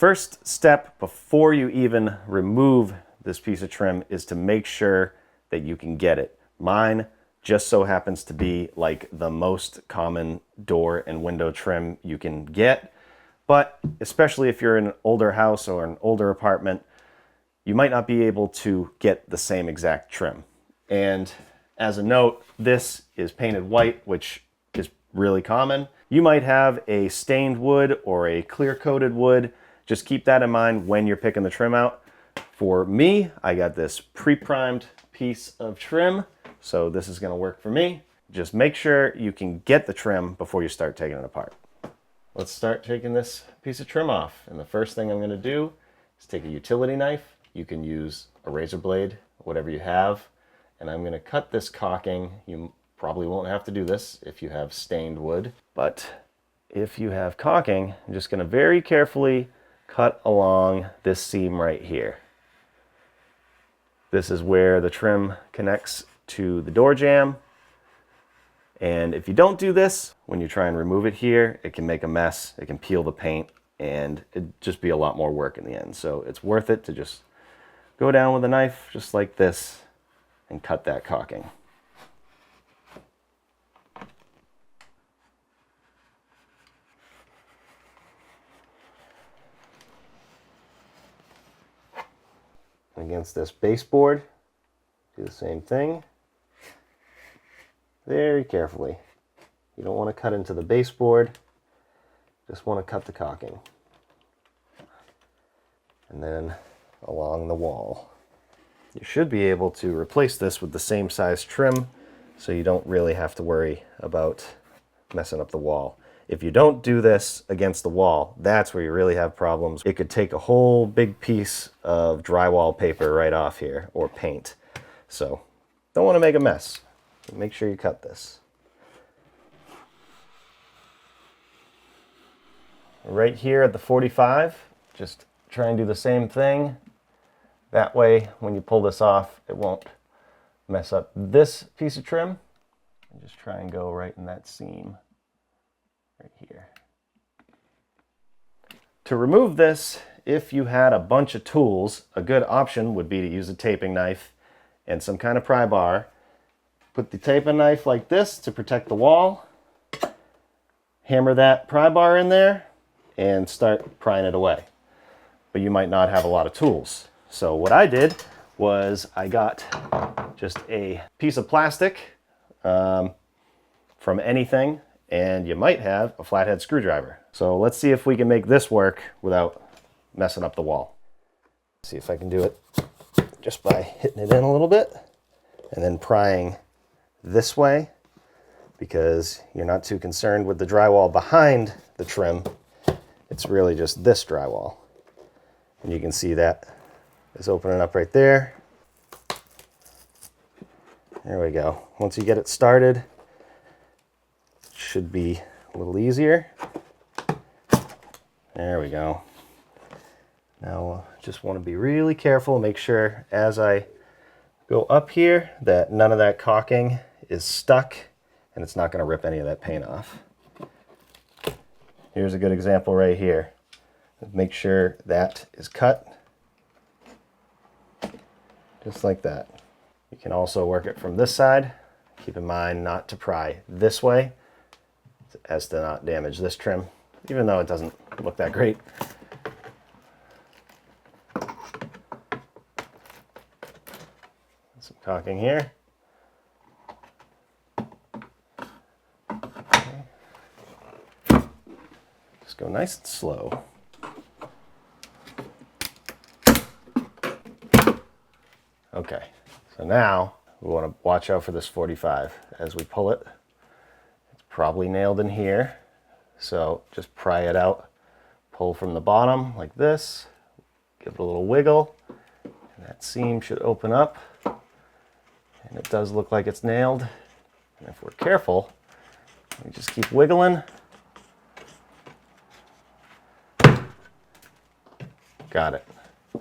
first step before you even remove this piece of trim is to make sure that you can get it. Mine just so happens to be like the most common door and window trim you can get. But especially if you're in an older house or an older apartment, you might not be able to get the same exact trim. And as a note, this is painted white, which is really common. You might have a stained wood or a clear coated wood. Just keep that in mind when you're picking the trim out. For me, I got this pre-primed piece of trim, so this is gonna work for me. Just make sure you can get the trim before you start taking it apart. Let's start taking this piece of trim off. And the first thing I'm gonna do is take a utility knife. You can use a razor blade, whatever you have. And I'm gonna cut this caulking. You probably won't have to do this if you have stained wood, but if you have caulking, I'm just gonna very carefully cut along this seam right here. This is where the trim connects to the door jamb. And if you don't do this, when you try and remove it here, it can make a mess, it can peel the paint, and it'd just be a lot more work in the end. So it's worth it to just go down with a knife just like this and cut that caulking. Against this baseboard, do the same thing. Very carefully. You don't want to cut into the baseboard, just want to cut the caulking. And then along the wall. You should be able to replace this with the same size trim, so you don't really have to worry about messing up the wall. If you don't do this against the wall, that's where you really have problems. It could take a whole big piece of drywall paper right off here, or paint. So don't want to make a mess. Make sure you cut this. Right here at the 45, just try and do the same thing. That way, when you pull this off, it won't mess up this piece of trim. And just try and go right in that seam right here. To remove this, if you had a bunch of tools, a good option would be to use a taping knife and some kind of pry bar. Put the taping knife like this to protect the wall. Hammer that pry bar in there and start prying it away. But you might not have a lot of tools. So what I did was I got just a piece of plastic from anything, and you might have a flathead screwdriver. So let's see if we can make this work without messing up the wall. See if I can do it just by hitting it in a little bit and then prying this way, because you're not too concerned with the drywall behind the trim. It's really just this drywall. And you can see that is opening up right there. There we go. Once you get it started, it should be a little easier. There we go. Now, just want to be really careful, make sure as I go up here that none of that caulking is stuck and it's not going to rip any of that paint off. Here's a good example right here. Make sure that is cut just like that. You can also work it from this side. Keep in mind not to pry this way as to not damage this trim, even though it doesn't look that great. Some caulking here. Okay. Just go nice and slow. Okay, so now we want to watch out for this 45. As we pull it, it's probably nailed in here. So just pry it out, pull from the bottom like this, give it a little wiggle, and that seam should open up. And it does look like it's nailed. And if we're careful, we just keep wiggling. Got it.